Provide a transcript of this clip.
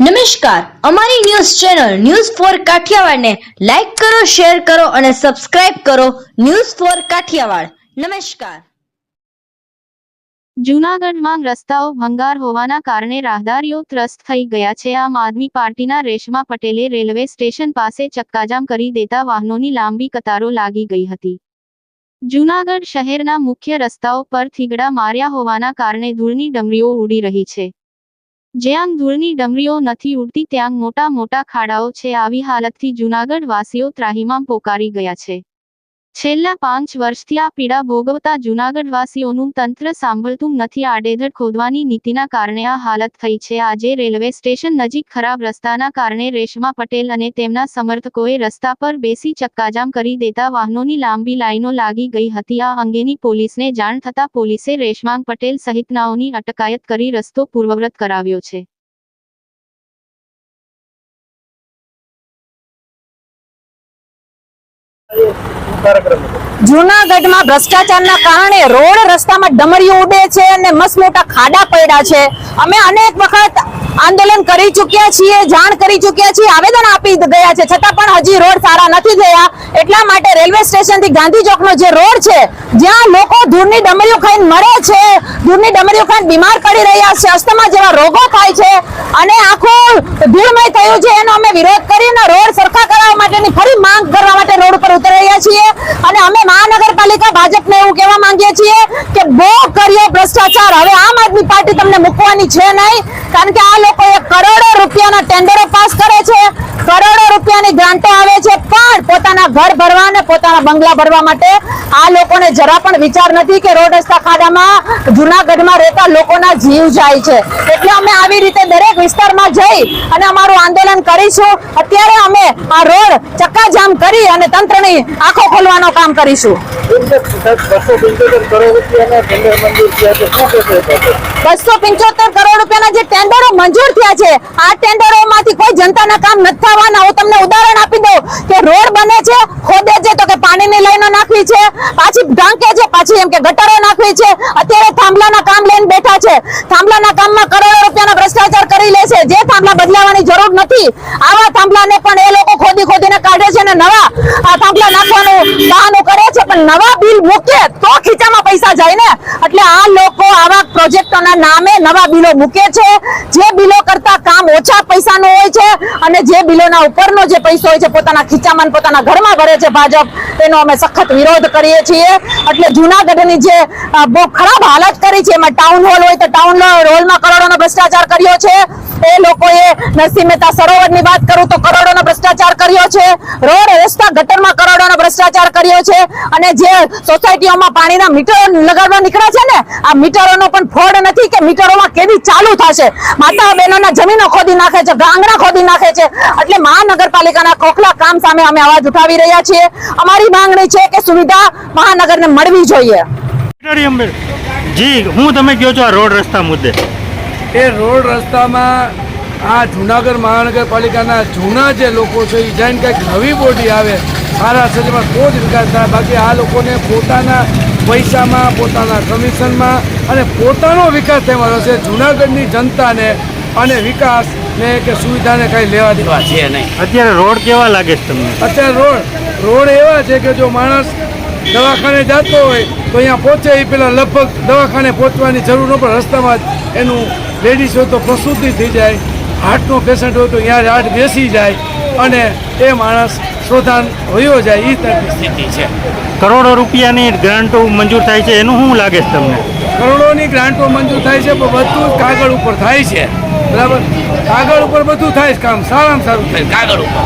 નમસ્કાર, અમારી news channel news for Kathiawad ને લાઈક કરો, શેર કરો અને સબસ્ક્રાઇબ કરો. News for Kathiawad. નમસ્કાર. જૂનાગઢમાં રસ્તાઓ ભંગાર હોવાના કારણે રાહદારીઓ ત્રસ્ત થઈ ગયા છે. આમ આદમી પાર્ટીના રેશમા પટેલે રેલવે સ્ટેશન પાસે ચક્કાજામ કરી દેતા વાહનોની લાંબી કતારો લાગી ગઈ હતી. જૂનાગઢ શહેરના મુખ્ય રસ્તાઓ પર થીગડા માર્યા હોવાના કારણે ધૂળની ડમરીઓ ઉડી રહી છે. જ્યાં ધૂળની ડમરીઓ નથી ઉડતી ત્યાં મોટા મોટા ખાડાઓ છે. આવી હાલતથી જૂનાગઢ વાસીઓ ત્રાહિમામ પોકારી ગયા છે. છેલ્લા 5 વર્ષથી આ પીડા ભોગવતા જૂનાગઢવાસીઓનું તંત્ર સાંભળતું નથી. આડેધડ ખોદવાની નીતિના કારણે આ હાલત થઈ છે. આજે રેલવે સ્ટેશન નજીક ખરાબ રસ્તાના કારણે રેશમા પટેલ અને તેમના સમર્થકોએ રસ્તા પર બેસી ચક્કાજામ કરી દેતા વાહનોની લાંબી લાઈનો લાગી ગઈ હતી. આ અંગેની પોલીસને જાણ થતા પોલીસે રેશમા પટેલ સહિતનાઓની અટકાયત કરી રસ્તો પૂર્વવત કરાવ્યો છે. જૂનાગઢમાં ભ્રષ્ટાચારના કારણે રોડ રસ્તામાં ડમરીઓ ઉડે છે અને મસ્ત મોટા ખાડા પડ્યા છે. અમે અનેક વખત આંદોલન કરી ચૂક્યા છીએ, જાણ કરી ચૂક્યા છીએ, આવેદન આપી ગયા છે, છતાં પણ હજી રોડ સારા નથી થયા. એટલા માટે રેલવે સ્ટેશન થી ગાંધી ચોકનો જે રોડ છે, જ્યાં લોકો ધૂળની ડમરીઓ ખાઈને મરે છે, ધૂળની ડમરીઓ ખાઈને બીમાર પડી રહ્યા છે, અસ્થમા જેવા રોગો થાય છે અને આખું ધૂળમય થયું છે, એનો અમે વિરોધ કરીને રોડ સરખા કરાવવા માટેની ફરી માંગ કરવા માટે રોડ ઉપર ઉતરી રહ્યા છીએ. અને અમે મહાનગરપાલિકા ભાજપને એવું કહેવા માંગીએ છીએ કે બહુ કર્યો ભ્રષ્ટાચાર, હવે આમ આદમી પાર્ટી તમને મૂકવાની છે નહીં. કારણ કે આ લોકોએ કરોડો રૂપિયાના ટેન્ડરો પાસ કરે છે, કરોડો રૂપિયાની ગ્રાન્ટો આવે છે, પણ પોતાના ઘર ભરવા અને પોતાના બંગલા ભરવા માટે આ લોકોને જરા પણ વિચાર નથી કે રોડ રસ્તા ખાડામાં જૂનાગઢમાં રહેતા લોકોના જીવ જાય છે. એટલે અમે આવી રીતે દરેક વિસ્તારમાં જઈ અને અમારું આંદોલન કરીશું. અત્યારે અમે આ રોડ ચક્કાજામ કરી અને તંત્રની આંખો ખોલવાનું કામ કરીશું. 275 કરોડ રૂપિયાના કરોડ રૂપિયાના જે ટેન્ડરો મંજૂર થયા છે, આ ટેન્ડરોમાંથી કોઈ જનતાના કામ નથી થવાના. હું તમને ઉદાહરણ આપી દઉં કે રોડ બને છે, ખોદે છે તો કે પાણીની લાઈનો નાખવી છે, પાછી ઢાંકે છે, પાછી એમ કે ગટરો નાખવી છે. અત્યારે થાંભલાના કામ લઈને બેઠા છે. થાંભલાના કામમાં કરોડો રૂપિયાનો ભ્રષ્ટાચાર કરી લે છે. જે થાંભલા બદલાવાની જરૂર નથી, આવા થાંભલાને પણ એ લોકો ખોદીને કાઢે છે અને નવા આ થાંભલા નાખવાનું બહાનું કરે છે. પણ નવા બિલ મૂકે તો ખીચામાં પૈસા જાય ને. એટલે આ લોકો આવા પ્રોજેક્ટોના નામે નવા બિલો મૂકે છે, જે બિલો કરતા કામ ઓછા પૈસાનું હોય છે અને જે બિલોના ઉપરનો જે પૈસો હોય છે પોતાના ખીચામાં પોતાના ઘરમાં ભરે છે ભાજપ. તેનો અમે સખત વિરોધ કરીએ છીએ. એટલે જૂનાગઢની જે બહુ ખરાબ હાલત કરી છે, એમાં ટાઉન હોલ હોય તો ટાઉન હોલમાં કરોડોનો ભ્રષ્ટાચાર કર્યો છે. એ લોકોએ નરસિંહ મહેતા સરોવરની વાત કરું તો કરોડોનો ભ્રષ્ટાચાર કર્યો છે. રોડ રસ્તા ગટરમાં કરોડોનો ભ્રષ્ટાચાર કર્યો છે. અને જે સોસાયટીઓમાં પાણીના મીટરો લગાડવા નીકળ્યા છે ને, આ મીટરોનો પણ ફોડ નથી કે મીટરોમાં કેવી ચાલુ થશે. માતા બહેનોના જમીનો ખોદી નાખે છે, આંગણા ખોદી નાખે છે. એટલે મહાનગરપાલિકાના ખોખલા કામ સામે અમે અવાજ ઉઠાવી રહ્યા છીએ. અમારી માંગણી છે કે સુવિધા મહાનગરને મળવી જોઈએ. જી, હું તમે કહો છો આ રોડ રસ્તા મુદ્દે, એ રોડ રસ્તામાં આ જૂનાગઢ મહાનગરપાલિકાના જૂના જે લોકો છે એ જઈને કંઈક નવી બોડી આવે સારા સજમાં તો જ વિકાસ થાય. બાકી આ લોકોને પોતાના પૈસામાં, પોતાના કમિશનમાં અને પોતાનો વિકાસ થવામાં રહેશે. જૂનાગઢની જનતાને અને વિકાસને કે સુવિધાને કંઈ લેવા દેવા છે નહીં. અત્યારે રોડ કેવા લાગે છે તમને? અત્યારે રોડ એવા છે કે જો માણસ દવાખાને જતો હોય તો અહીંયા પહોંચે એ પહેલાં લગભગ દવાખાને પહોંચવાની જરૂર ન પડે. રસ્તામાં જ એનું લેડીઝ હોય તો પ્રસૂતિ થઈ જાય, હાર્ટનો પેશન્ટ હોય તો અહીંયા હાર્ટ બેસી જાય અને એ માણસ શોધાન વયો જાય. એ તરફની સ્થિતિ છે. કરોડો રૂપિયાની ગ્રાન્ટો મંજૂર થાય છે, એનું શું લાગે છે તમને? કરોડોની ગ્રાન્ટો મંજૂર થાય છે, પણ બધું જ કાગળ ઉપર થાય છે. બરાબર, કાગળ ઉપર બધું થાય છે. કામ સારામાં સારું થાય કાગળ ઉપર.